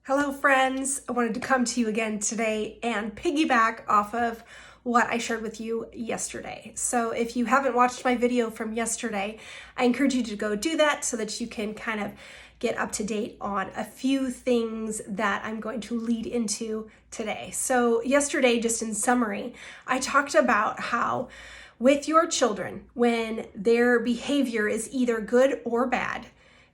Hello friends, I wanted to come to you again today and piggyback off of what I shared with you yesterday. So if you haven't watched my video from yesterday, I encourage you to go do that so that you can kind of get up to date on a few things that I'm going to lead into today. So yesterday, just in summary, I talked about how with your children, when their behavior is either good or bad,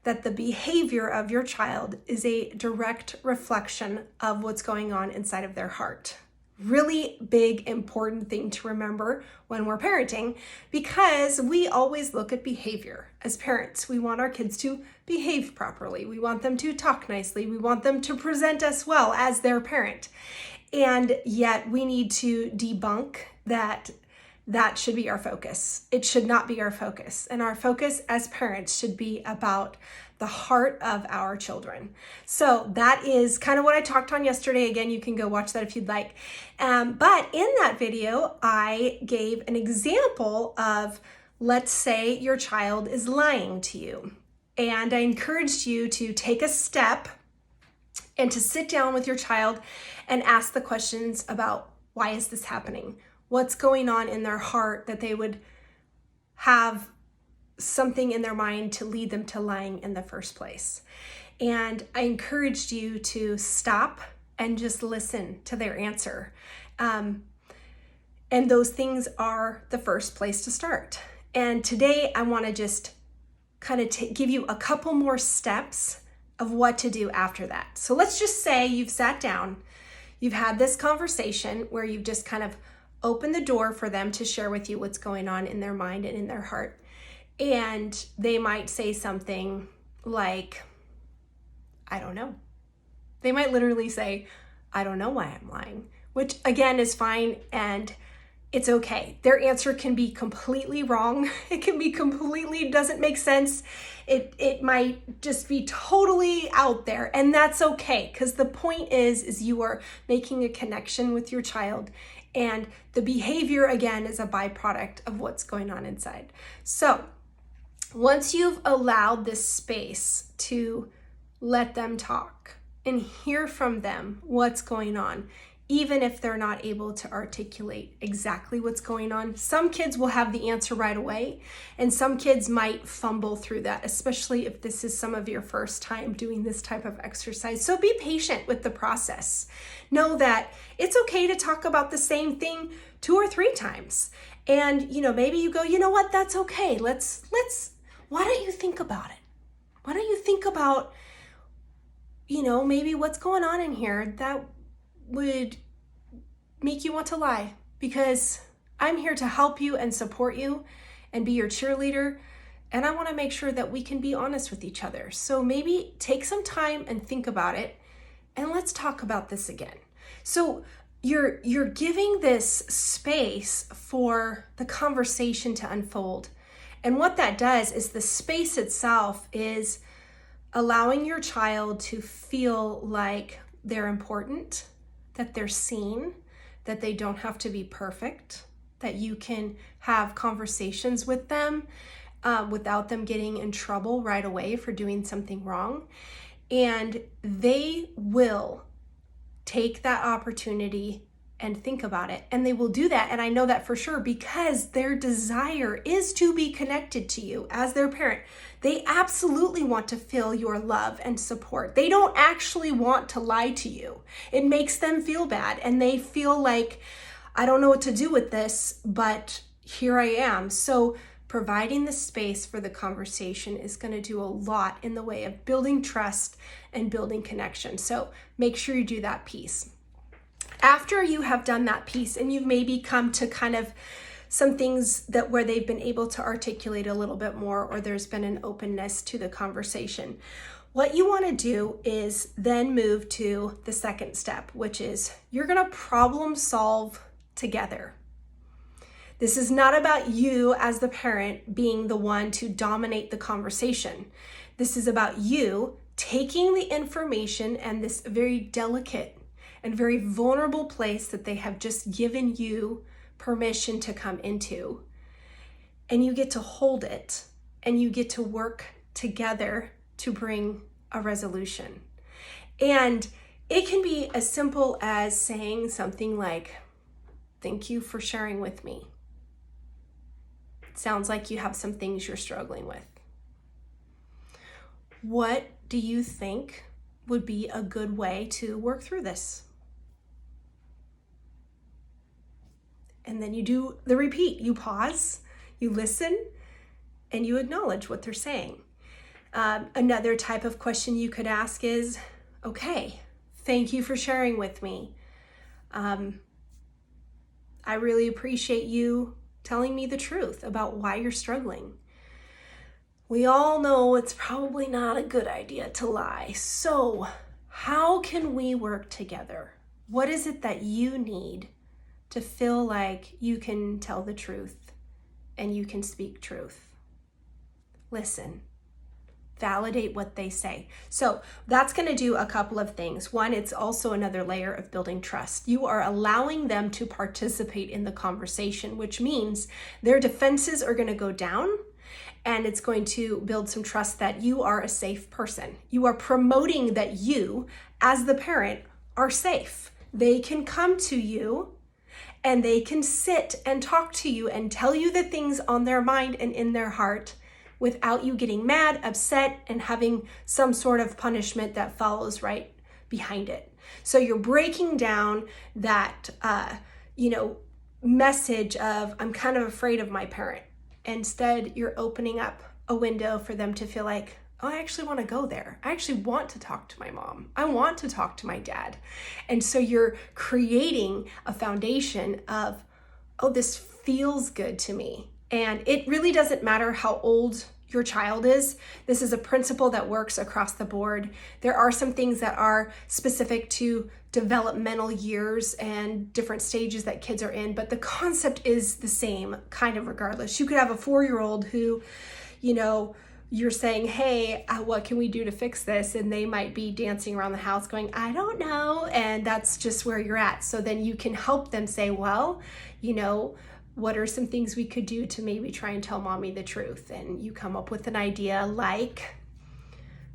that the behavior of your child is a direct reflection of what's going on inside of their heart. Really big, important thing to remember when we're parenting, because we always look at behavior as parents. We want our kids to behave properly. We want them to talk nicely. We want them to present us well as their parent. And yet we need to debunk that should be our focus. It should not be our focus. And our focus as parents should be about the heart of our children. So that is kind of what I talked on yesterday. Again, you can go watch that if you'd like. But in that video, I gave an example of, let's say your child is lying to you. And I encouraged you to take a step and to sit down with your child and ask the questions about, why is this happening? What's going on in their heart that they would have something in their mind to lead them to lying in the first place? And I encouraged you to stop and just listen to their answer. And those things are the first place to start. And today I want to just kind of give you a couple more steps of what to do after that. So let's just say you've sat down, you've had this conversation where you've just kind of open the door for them to share with you what's going on in their mind and in their heart. And they might say something like, I don't know. They might literally say, I don't know why I'm lying, which again is fine and it's okay. Their answer can be completely wrong. It can be completely doesn't make sense. It might just be totally out there, and that's okay, because the point is you are making a connection with your child. And the behavior, again, is a byproduct of what's going on inside. So once you've allowed this space to let them talk and hear from them what's going on, even if they're not able to articulate exactly what's going on, some kids will have the answer right away, and some kids might fumble through that, especially if this is some of your first time doing this type of exercise. So be patient with the process. Know that it's okay to talk about the same thing 2 or 3 times. And, maybe you go, you know what, that's okay. Why don't you think about it? Why don't you think about, maybe what's going on in here that would make you want to lie, because I'm here to help you and support you and be your cheerleader. And I want to make sure that we can be honest with each other. So maybe take some time and think about it, and let's talk about this again. So you're giving this space for the conversation to unfold. And what that does is the space itself is allowing your child to feel like they're important, that they're seen, that they don't have to be perfect, that you can have conversations with them without them getting in trouble right away for doing something wrong. And they will take that opportunity and think about it. And they will do that. And I know that for sure, because their desire is to be connected to you as their parent. They absolutely want to feel your love and support. They don't actually want to lie to you. It makes them feel bad. And they feel like, I don't know what to do with this, but here I am. So providing the space for the conversation is going to do a lot in the way of building trust and building connection. So make sure you do that piece. After you have done that piece and you've maybe come to kind of some things that where they've been able to articulate a little bit more, or there's been an openness to the conversation, what you want to do is then move to the second step, which is you're going to problem solve together. This is not about you as the parent being the one to dominate the conversation. This is about you taking the information and this very delicate and very vulnerable place that they have just given you permission to come into. And you get to hold it, and you get to work together to bring a resolution. And It can be as simple as saying something like, "Thank you for sharing with me. It sounds like you have some things you're struggling with. What do you think would be a good way to work through this?" And then you do the repeat. You pause, you listen, and you acknowledge what they're saying. Another type of question you could ask is, "Okay, thank you for sharing with me. I really appreciate you telling me the truth about why you're struggling. We all know it's probably not a good idea to lie. So how can we work together? What is it that you need to feel like you can tell the truth and you can speak truth?" Listen, validate what they say. So that's going to do a couple of things. One, it's also another layer of building trust. You are allowing them to participate in the conversation, which means their defenses are going to go down, and it's going to build some trust that you are a safe person. You are promoting that you, as the parent, are safe. They can come to you and they can sit and talk to you and tell you the things on their mind and in their heart without you getting mad, upset, and having some sort of punishment that follows right behind it. So you're breaking down that, message of, "I'm kind of afraid of my parent." Instead, you're opening up a window for them to feel like, "Oh, I actually want to go there. I actually want to talk to my mom. I want to talk to my dad." And so you're creating a foundation of, "Oh, this feels good to me." And it really doesn't matter how old your child is. This is a principle that works across the board. There are some things that are specific to developmental years and different stages that kids are in, but the concept is the same kind of regardless. You could have a 4-year-old who, you're saying, "Hey, what can we do to fix this?" And they might be dancing around the house going, "I don't know." And that's just where you're at. So then you can help them say, "Well, what are some things we could do to maybe try and tell mommy the truth?" And you come up with an idea like,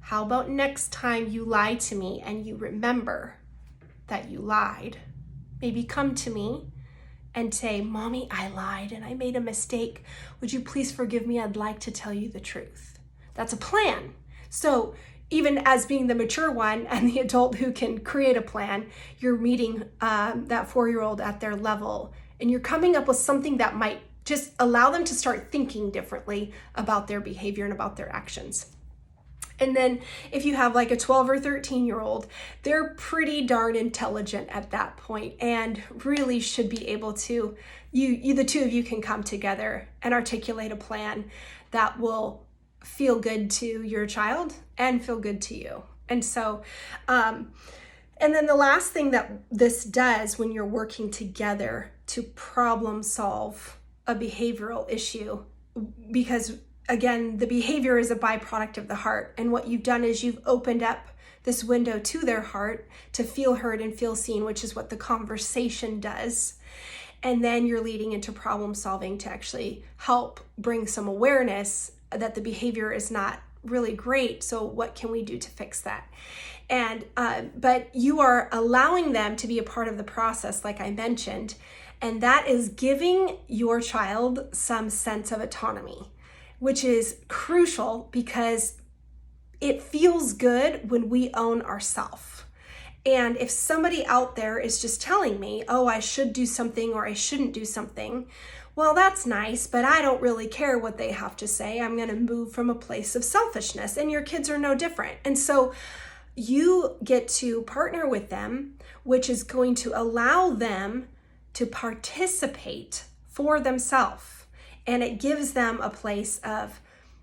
"How about next time you lie to me and you remember that you lied, maybe come to me and say, 'Mommy, I lied and I made a mistake. Would you please forgive me? I'd like to tell you the truth.'" That's a plan. So even as being the mature one and the adult who can create a plan, you're meeting that 4-year-old at their level, and you're coming up with something that might just allow them to start thinking differently about their behavior and about their actions. And then if you have like a 12 or 13-year-old, they're pretty darn intelligent at that point and really should be able to, the two of you can come together and articulate a plan that will feel good to your child and feel good to you. And so, and then the last thing that this does when you're working together to problem solve a behavioral issue, because again, the behavior is a byproduct of the heart. And what you've done is you've opened up this window to their heart to feel heard and feel seen, which is what the conversation does. And then you're leading into problem solving to actually help bring some awareness that the behavior is not really great. So what can we do to fix that? And but you are allowing them to be a part of the process, like I mentioned, and that is giving your child some sense of autonomy, which is crucial because it feels good when we own ourselves. And if somebody out there is just telling me, "Oh, I should do something or I shouldn't do something," well, that's nice, but I don't really care what they have to say. I'm going to move from a place of selfishness, and your kids are no different. And so you get to partner with them, which is going to allow them to participate for themselves. And it gives them a place of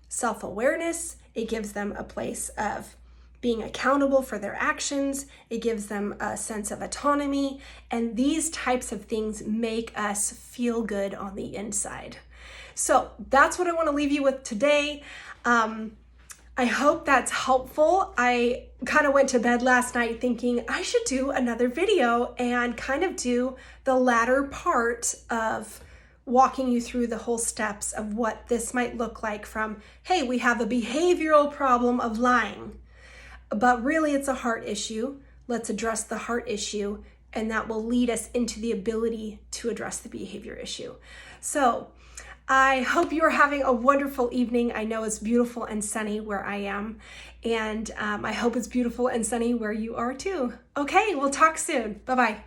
self-awareness. It gives them a place of being accountable for their actions. It gives them a sense of autonomy. And these types of things make us feel good on the inside. So that's what I want to leave you with today. I hope that's helpful. I kind of went to bed last night thinking I should do another video and kind of do the latter part of walking you through the whole steps of what this might look like from, hey, we have a behavioral problem of lying, but really it's a heart issue. let's address the heart issue, and that will lead us into the ability to address the behavior issue. So I hope you are having a wonderful evening. I know it's beautiful and sunny where I am, and I hope it's beautiful and sunny where you are too. Okay, we'll talk soon. Bye-bye.